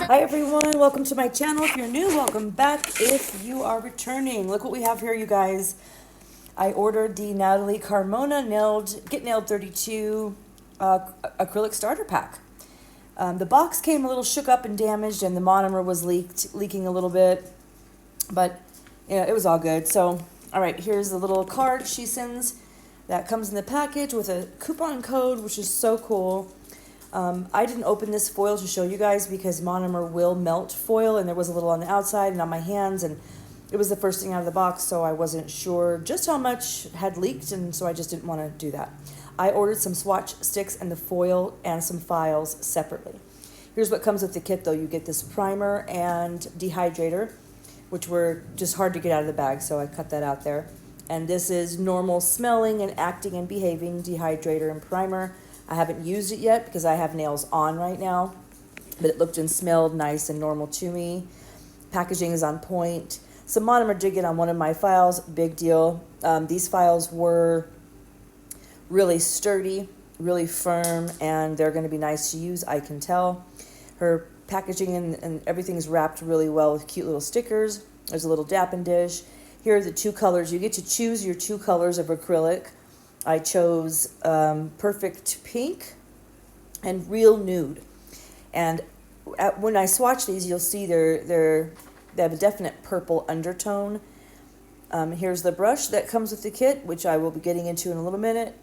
Hi everyone, welcome to my channel. If you're new, welcome back. If you are returning, look what we have here, you guys. I ordered the Natali Carmonas Get Nailed 32 acrylic starter pack. The box came a little shook up and damaged, and the monomer was leaking a little bit, but yeah, it was all good. So, all right, here's the little card she sends that comes in the package with a coupon code, which is so cool. I didn't open this foil to show you guys because monomer will melt foil, and there was a little on the outside and on my hands, and it was the first thing out of the box, so I wasn't sure just how much had leaked, and so I just didn't want to do that. I ordered some swatch sticks and the foil and some files separately. Here's what comes with the kit though. You get this primer and dehydrator, which were just hard to get out of the bag, so I cut that out there. And this is normal smelling and acting and behaving dehydrator and primer. I haven't used it yet because I have nails on right now, but it looked and smelled nice and normal to me. Packaging is on point. Some monomer did get on one of my files, big deal. These files were really sturdy, really firm, and they're going to be nice to use, I can tell. Her packaging and everything's wrapped really well with cute little stickers. There's a little dapping dish. Here are the two colors. You get to choose your two colors of acrylic. I chose Perfect Pink and Real Nude. And when I swatch these, you'll see they have a definite purple undertone. Here's the brush that comes with the kit, which I will be getting into in a little minute.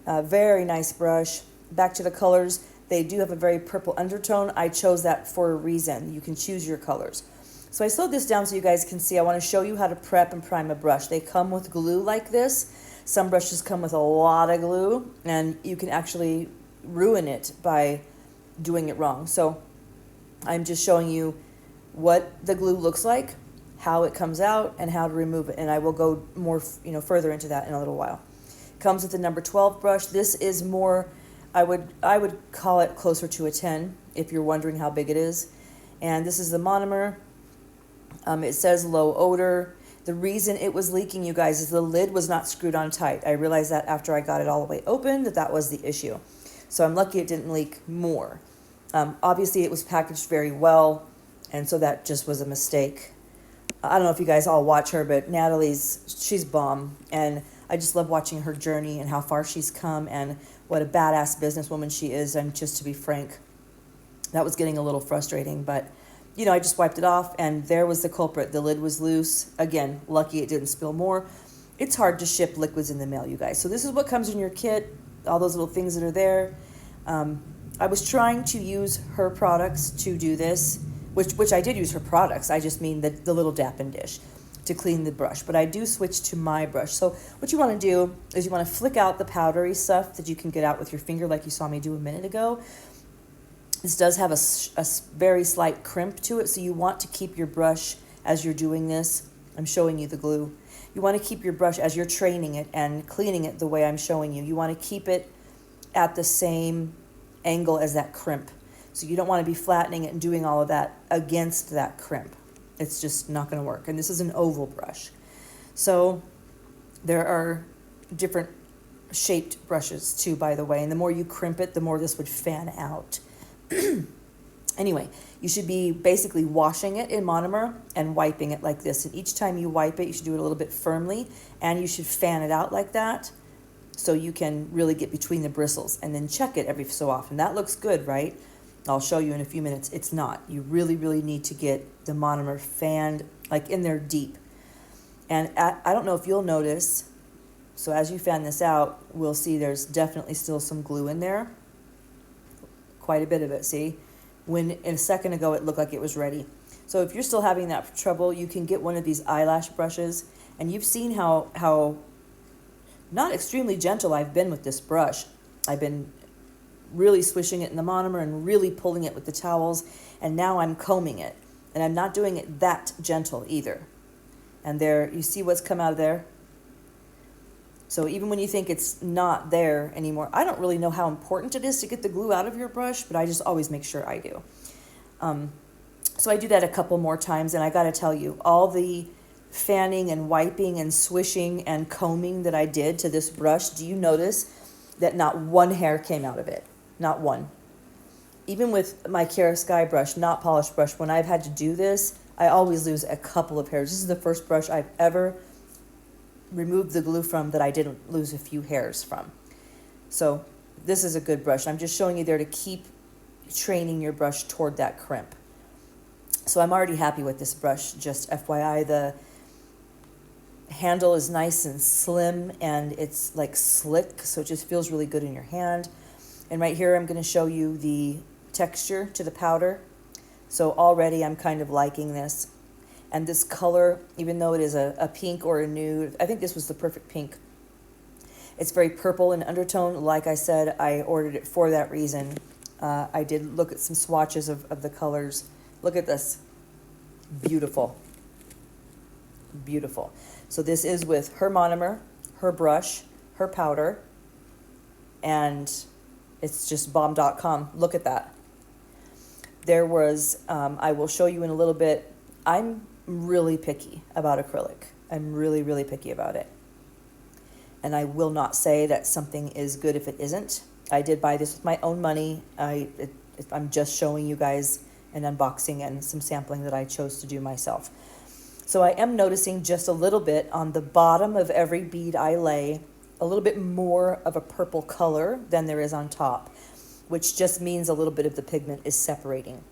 Very nice brush. Back to the colors. They do have a very purple undertone. I chose that for a reason. You can choose your colors. So I slowed this down so you guys can see. I want to show you how to prep and prime a brush. They come with glue like this. Some brushes come with a lot of glue, and you can actually ruin it by doing it wrong. So I'm just showing you what the glue looks like, how it comes out, and how to remove it. And I will go more, further into that in a little while. Comes with the number 12 brush. This is more, I would call it closer to a 10 if you're wondering how big it is. And this is the monomer. It says low odor. The reason it was leaking, you guys, is the lid was not screwed on tight. I realized that after I got it all the way open that was the issue. So I'm lucky it didn't leak more. Obviously, it was packaged very well, and so that just was a mistake. I don't know if you guys all watch her, but she's bomb. And I just love watching her journey and how far she's come and what a badass businesswoman she is. And just to be frank, that was getting a little frustrating, but I just wiped it off, and there was the culprit. The lid was loose. Again, lucky it didn't spill more. It's hard to ship liquids in the mail, you guys. So this is what comes in your kit, all those little things that are there. I was trying to use her products to do this, which I did use her products. I just mean the little dapping dish to clean the brush. But I do switch to my brush. So what you want to do is you want to flick out the powdery stuff that you can get out with your finger like you saw me do a minute ago. This does have a very slight crimp to it, so you want to keep your brush as you're doing this. I'm showing you the glue. You want to keep your brush as you're training it and cleaning it the way I'm showing you. You want to keep it at the same angle as that crimp. So you don't want to be flattening it and doing all of that against that crimp. It's just not going to work. And this is an oval brush. So there are different shaped brushes too, by the way. And the more you crimp it, the more this would fan out. Anyway, you should be basically washing it in monomer and wiping it like this. And each time you wipe it, you should do it a little bit firmly, and you should fan it out like that so you can really get between the bristles, and then check it every so often. That looks good, right? I'll show you in a few minutes. It's not. You really, really need to get the monomer fanned like in there deep. And I don't know if you'll notice, so as you fan this out, we'll see there's definitely still some glue in there. Quite a bit of it, see? When a second ago it looked like it was ready. So if you're still having that trouble, you can get one of these eyelash brushes, and you've seen how not extremely gentle I've been with this brush. I've been really swishing it in the monomer and really pulling it with the towels, and now I'm combing it, and I'm not doing it that gentle either. And there, you see what's come out of there? So even when you think it's not there anymore, I don't really know how important it is to get the glue out of your brush, but I just always make sure I do. So I do that a couple more times, and I got to tell you, all the fanning and wiping and swishing and combing that I did to this brush, do you notice that not one hair came out of it? Not one. even with my Kiara Sky brush, not polished brush, when I've had to do this, I always lose a couple of hairs. This is the first brush I've ever removed the glue from that I didn't lose a few hairs from. So this is a good brush. I'm just showing you there to keep training your brush toward that crimp. So I'm already happy with this brush, just FYI. The handle is nice and slim and it's like slick, so it just feels really good in your hand. And right here I'm going to show you the texture to the powder. So already I'm kind of liking this. And this color, even though it is a pink or a nude, I think this was the perfect pink. It's very purple in undertone. Like I said, I ordered it for that reason. I did look at some swatches of the colors. Look at this. Beautiful. Beautiful. So this is with her monomer, her brush, her powder, and it's just bomb.com. Look at that. There was, I will show you in a little bit, I'm really picky about acrylic. I'm really, really picky about it. And I will not say that something is good if it isn't. I did buy this with my own money. I'm just showing you guys an unboxing and some sampling that I chose to do myself. So I am noticing just a little bit on the bottom of every bead I lay, a little bit more of a purple color than there is on top, which just means a little bit of the pigment is separating.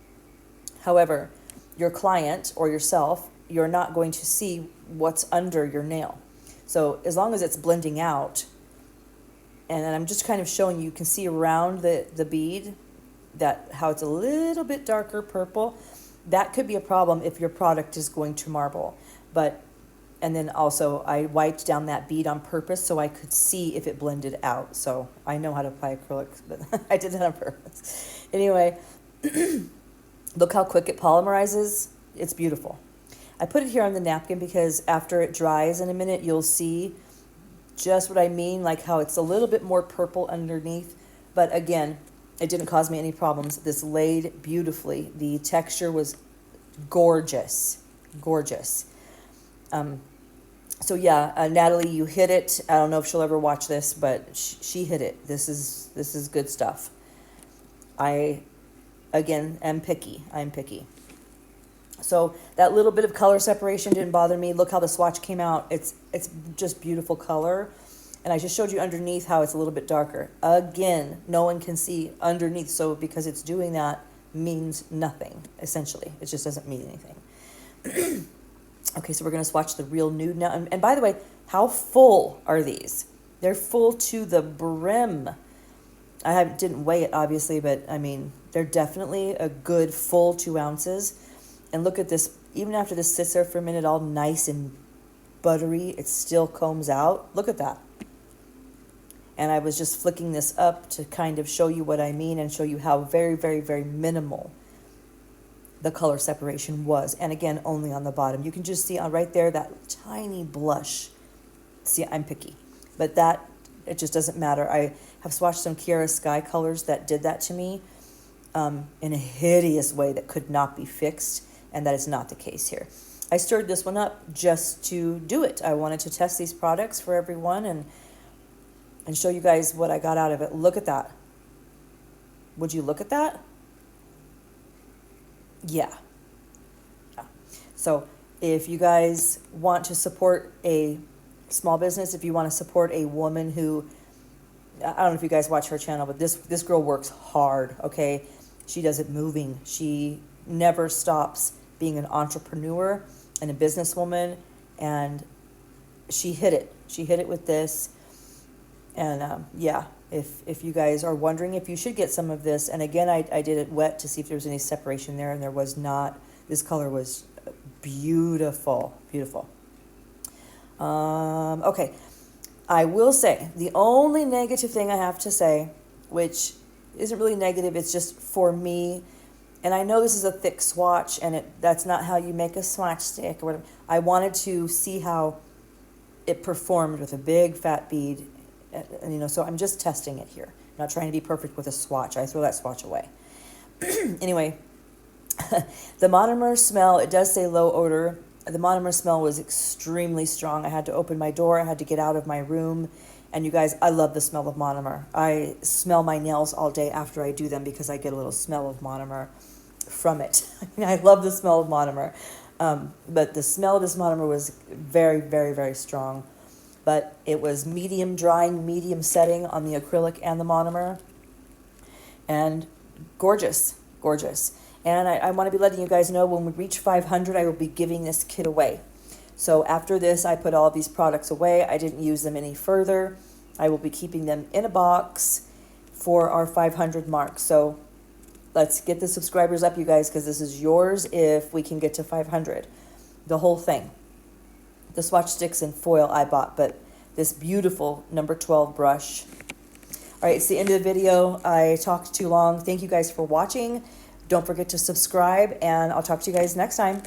However, your client or yourself, you're not going to see what's under your nail. So as long as it's blending out, and I'm just kind of showing you, you can see around the bead that how it's a little bit darker purple. That could be a problem if your product is going to marble. And then also I wiped down that bead on purpose so I could see if it blended out. So I know how to apply acrylics, but I did that on purpose. Anyway, look how quick it polymerizes. It's beautiful. I put it here on the napkin because after it dries in a minute, you'll see just what I mean, like how it's a little bit more purple underneath. But again, it didn't cause me any problems. This laid beautifully. The texture was gorgeous, gorgeous. So yeah, Natalie, you hit it. I don't know if she'll ever watch this, but she hit it. This is good stuff. I, again, am picky. I'm picky. So that little bit of color separation didn't bother me. Look how the swatch came out. It's just beautiful color. And I just showed you underneath how it's a little bit darker. Again, no one can see underneath. So because it's doing that means nothing, essentially. It just doesn't mean anything. Okay, so we're going to swatch the real nude now. And by the way, how full are these? They're full to the brim. Didn't weigh it, obviously, but I mean, they're definitely a good full 2 ounces. And look at this. Even after this sits there for a minute, all nice and buttery, it still combs out. Look at that. And I was just flicking this up to kind of show you what I mean and show you how very, very, very minimal the color separation was. And again, only on the bottom. You can just see right there that tiny blush. See, I'm picky. But that, it just doesn't matter. I have swatched some Kiara Sky colors that did that to me in a hideous way that could not be fixed. And that is not the case here. I stirred this one up just to do it. I wanted to test these products for everyone and show you guys what I got out of it. Look at that. Would you look at that? Yeah. So if you guys want to support a small business, if you want to support a woman who, I don't know if you guys watch her channel, but this girl works hard, okay? She does it moving. She never stops being an entrepreneur and a businesswoman, and she hit it. She hit it with this. And yeah, if you guys are wondering if you should get some of this, and again, I did it wet to see if there was any separation there, and there was not. This color was beautiful, beautiful. Okay, I will say the only negative thing I have to say, which isn't really negative, it's just for me, and I know this is a thick swatch, and that's not how you make a swatch stick or whatever. I wanted to see how it performed with a big fat bead. And, you know, so I'm just testing it here. I'm not trying to be perfect with a swatch. I throw that swatch away. Anyway, the monomer smell, it does say low odor. The monomer smell was extremely strong. I had to open my door. I had to get out of my room And you guys, I love the smell of monomer. I smell my nails all day after I do them because I get a little smell of monomer from it. I love the smell of monomer. But the smell of this monomer was very, very, very strong. But it was medium drying, medium setting on the acrylic and the monomer. And gorgeous, gorgeous. And I want to be letting you guys know when we reach 500, I will be giving this kit away. So after this, I put all these products away. I didn't use them any further. I will be keeping them in a box for our 500 mark. So let's get the subscribers up, you guys, because this is yours if we can get to 500. The whole thing. The swatch sticks and foil I bought, but this beautiful number 12 brush. All right, it's the end of the video. I talked too long. Thank you guys for watching. Don't forget to subscribe, and I'll talk to you guys next time.